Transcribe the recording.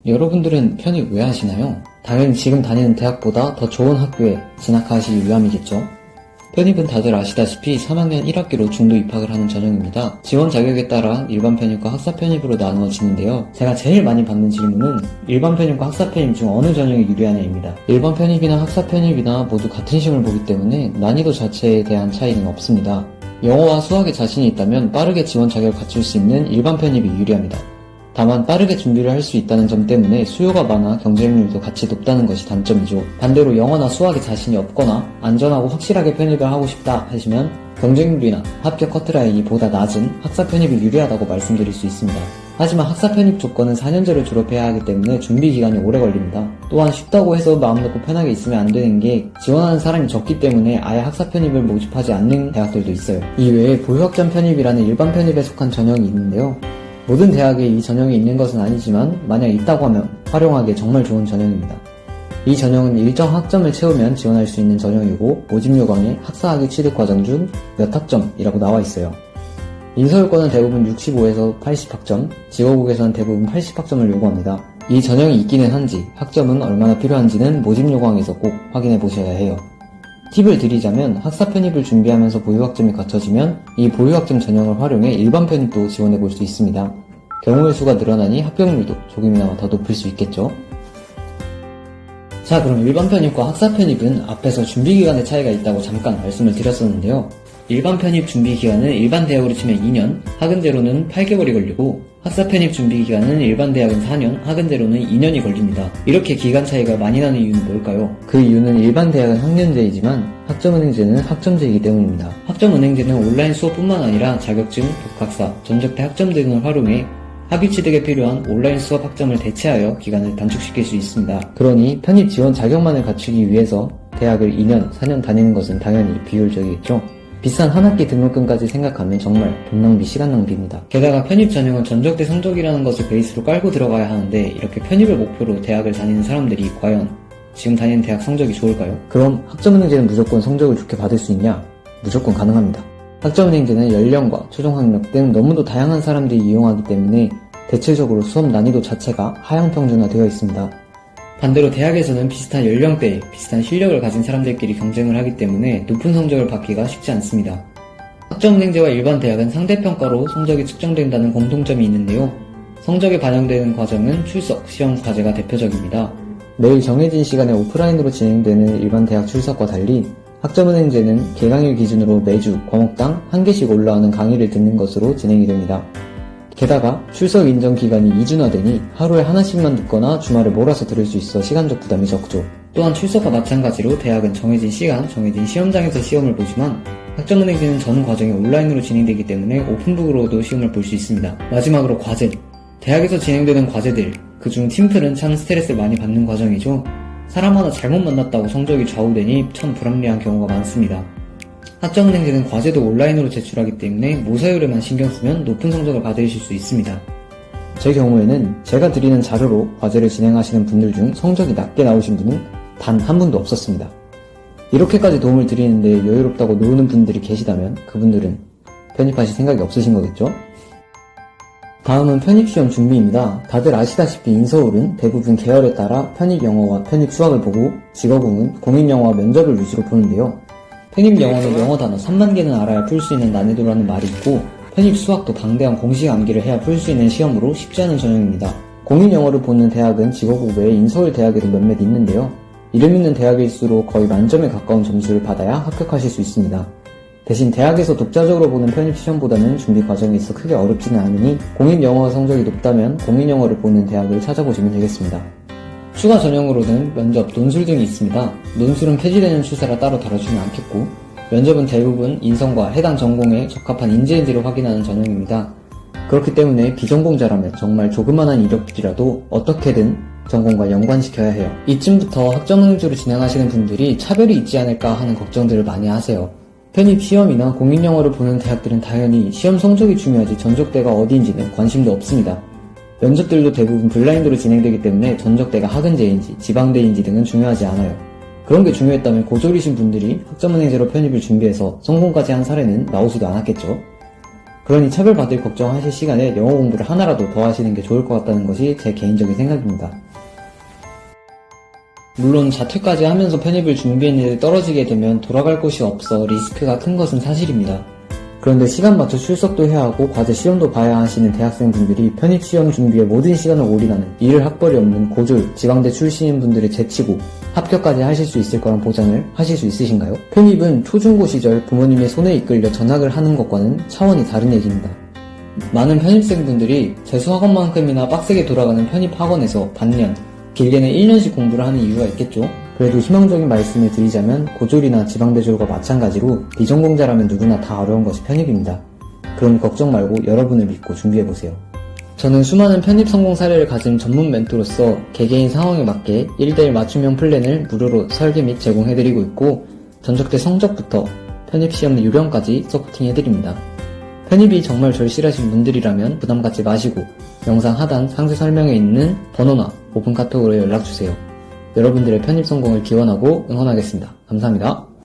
여러분들은 편입 왜 하시나요? 당연히 지금 다니는 대학보다 더 좋은 학교에 진학하시기 위함이겠죠? 편입은 다들 아시다시피 3학년 1학기로 중도 입학을 하는 전형입니다. 지원 자격에 따라 일반 편입과 학사 편입으로 나누어지는데요. 제가 제일 많이 받는 질문은 일반 편입과 학사 편입 중 어느 전형이 유리하냐입니다. 일반 편입이나 학사 편입이나 모두 같은 시험을 보기 때문에 난이도 자체에 대한 차이는 없습니다. 영어와 수학에 자신이 있다면 빠르게 지원 자격을 갖출 수 있는 일반 편입이 유리합니다. 다만 빠르게 준비를 할 수 있다는 점 때문에 수요가 많아 경쟁률도 같이 높다는 것이 단점이죠. 반대로 영어나 수학에 자신이 없거나 안전하고 확실하게 편입을 하고 싶다 하시면 경쟁률이나 합격 커트라인이 보다 낮은 학사 편입이 유리하다고 말씀드릴 수 있습니다. 하지만 학사 편입 조건은 4년제를 졸업해야 하기 때문에 준비 기간이 오래 걸립니다. 또한 쉽다고 해서 마음 놓고 편하게 있으면 안 되는 게 지원하는 사람이 적기 때문에 아예 학사 편입을 모집하지 않는 대학들도 있어요. 이외에 보유학점 편입이라는 일반 편입에 속한 전형이 있는데요. 모든 대학에 이 전형이 있는 것은 아니지만 만약 있다고 하면 활용하기에 정말 좋은 전형입니다. 이 전형은 일정 학점을 채우면 지원할 수 있는 전형이고 모집 요강에 학사학위 취득 과정 중 몇 학점이라고 나와 있어요. 인서울권은 대부분 65에서 80학점, 지거국에서는 대부분 80학점을 요구합니다. 이 전형이 있기는 한지 학점은 얼마나 필요한지는 모집 요강에서 꼭 확인해 보셔야 해요. 팁을 드리자면 학사 편입을 준비하면서 보유학점이 갖춰지면 이 보유학점 전형을 활용해 일반 편입도 지원해 볼 수 있습니다. 경우의 수가 늘어나니 합격률도 조금이나마 더 높일 수 있겠죠. 자, 그럼 일반 편입과 학사 편입은 앞에서 준비기간의 차이가 있다고 잠깐 말씀을 드렸었는데요. 일반 편입 준비기간은 일반 대학으로 치면 2년, 학은제로는 8개월이 걸리고 학사 편입 준비기간은 일반 대학은 4년, 학은제로는 2년이 걸립니다. 이렇게 기간 차이가 많이 나는 이유는 뭘까요? 그 이유는 일반 대학은 학년제이지만 학점은행제는 학점제이기 때문입니다. 학점은행제는 온라인 수업뿐만 아니라 자격증, 독학사, 전적대 학점 등을 활용해 학위 취득에 필요한 온라인 수업 학점을 대체하여 기간을 단축시킬 수 있습니다. 그러니 편입 지원 자격만을 갖추기 위해서 대학을 2년, 4년 다니는 것은 당연히 비효율적이겠죠. 비싼 한 학기 등록금까지 생각하면 정말 돈 낭비, 시간 낭비입니다. 게다가 편입 전형은 전적대 성적이라는 것을 베이스로 깔고 들어가야 하는데 이렇게 편입을 목표로 대학을 다니는 사람들이 과연 지금 다니는 대학 성적이 좋을까요? 그럼 학점은행제는 무조건 성적을 좋게 받을 수 있냐? 무조건 가능합니다. 학점은행제는 연령과 최종학력 등 너무도 다양한 사람들이 이용하기 때문에 대체적으로 수업 난이도 자체가 하향평준화되어 있습니다. 반대로 대학에서는 비슷한 연령대에 비슷한 실력을 가진 사람들끼리 경쟁을 하기 때문에 높은 성적을 받기가 쉽지 않습니다. 학점은행제와 일반 대학은 상대평가로 성적이 측정된다는 공통점이 있는데요. 성적이 반영되는 과정은 출석, 시험, 과제가 대표적입니다. 매일 정해진 시간에 오프라인으로 진행되는 일반 대학 출석과 달리 학점은행제는 개강일 기준으로 매주 과목당 한 개씩 올라오는 강의를 듣는 것으로 진행이 됩니다. 게다가 출석 인정 기간이 이준화되니 하루에 하나씩만 듣거나 주말에 몰아서 들을 수 있어 시간적 부담이 적죠. 또한 출석과 마찬가지로 대학은 정해진 시간, 정해진 시험장에서 시험을 보지만 학점은행제는 전 과정이 온라인으로 진행되기 때문에 오픈북으로도 시험을 볼 수 있습니다. 마지막으로 과제. 대학에서 진행되는 과제들, 그중 팀플은 참 스트레스를 많이 받는 과정이죠. 사람 하나 잘못 만났다고 성적이 좌우되니 참 불합리한 경우가 많습니다. 학점은행제는 과제도 온라인으로 제출하기 때문에 모사율에만 신경 쓰면 높은 성적을 받으실 수 있습니다. 제 경우에는 제가 드리는 자료로 과제를 진행하시는 분들 중 성적이 낮게 나오신 분은 단 한 분도 없었습니다. 이렇게까지 도움을 드리는데 여유롭다고 노는 분들이 계시다면 그분들은 편입하실 생각이 없으신 거겠죠? 다음은 편입시험 준비입니다. 다들 아시다시피 인서울은 대부분 계열에 따라 편입 영어와 편입 수학을 보고 직업응은 공인영어와 면접을 위주로 보는데요. 편입 영어는 영어 단어 3만 개는 알아야 풀 수 있는 난이도라는 말이 있고 편입 수학도 방대한 공식 암기를 해야 풀 수 있는 시험으로 쉽지 않은 전형입니다. 공인 영어를 보는 대학은 직업국 외에 인서울대학에도 몇몇 있는데요. 이름 있는 대학일수록 거의 만점에 가까운 점수를 받아야 합격하실 수 있습니다. 대신 대학에서 독자적으로 보는 편입 시험보다는 준비 과정이 있어 크게 어렵지는 않으니 공인 영어 성적이 높다면 공인 영어를 보는 대학을 찾아보시면 되겠습니다. 추가 전형으로는 면접, 논술 등이 있습니다. 논술은 폐지되는 추세라 따로 다뤄주진 않겠고 면접은 대부분 인성과 해당 전공에 적합한 인재인지를 확인하는 전형입니다. 그렇기 때문에 비전공자라면 정말 조그만한 이력이라도 어떻게든 전공과 연관시켜야 해요. 이쯤부터 학점은행제로 진행하시는 분들이 차별이 있지 않을까 하는 걱정들을 많이 하세요. 편입 시험이나 공인영어를 보는 대학들은 당연히 시험 성적이 중요하지 전적대가 어디인지는 관심도 없습니다. 면접들도 대부분 블라인드로 진행되기 때문에 전적대가 학은제인지 지방대인지 등은 중요하지 않아요. 그런 게 중요했다면 고졸이신 분들이 학점은행제로 편입을 준비해서 성공까지 한 사례는 나오지도 않았겠죠. 그러니 차별받을 걱정하실 시간에 영어 공부를 하나라도 더 하시는 게 좋을 것 같다는 것이 제 개인적인 생각입니다. 물론 자퇴까지 하면서 편입을 준비했는데 떨어지게 되면 돌아갈 곳이 없어 리스크가 큰 것은 사실입니다. 그런데 시간 맞춰 출석도 해야 하고 과제 시험도 봐야 하시는 대학생분들이 편입시험 준비에 모든 시간을 올인하는 이를 학벌이 없는 고졸, 지방대 출신인 분들을 제치고 합격까지 하실 수 있을 거란 보장을 하실 수 있으신가요? 편입은 초중고 시절 부모님의 손에 이끌려 전학을 하는 것과는 차원이 다른 얘기입니다. 많은 편입생분들이 재수학원만큼이나 빡세게 돌아가는 편입학원에서 반년, 길게는 1년씩 공부를 하는 이유가 있겠죠. 그래도 희망적인 말씀을 드리자면 고졸이나 지방대졸과 마찬가지로 비전공자라면 누구나 다 어려운 것이 편입입니다. 그럼 걱정 말고 여러분을 믿고 준비해보세요. 저는 수많은 편입 성공 사례를 가진 전문 멘토로서 개개인 상황에 맞게 1대1 맞춤형 플랜을 무료로 설계 및 제공해드리고 있고 전적대 성적부터 편입시험 요령까지 서포팅해드립니다. 편입이 정말 절실하신 분들이라면 부담 갖지 마시고 영상 하단 상세 설명에 있는 번호나 오픈 카톡으로 연락주세요. 여러분들의 편입 성공을 기원하고 응원하겠습니다. 감사합니다.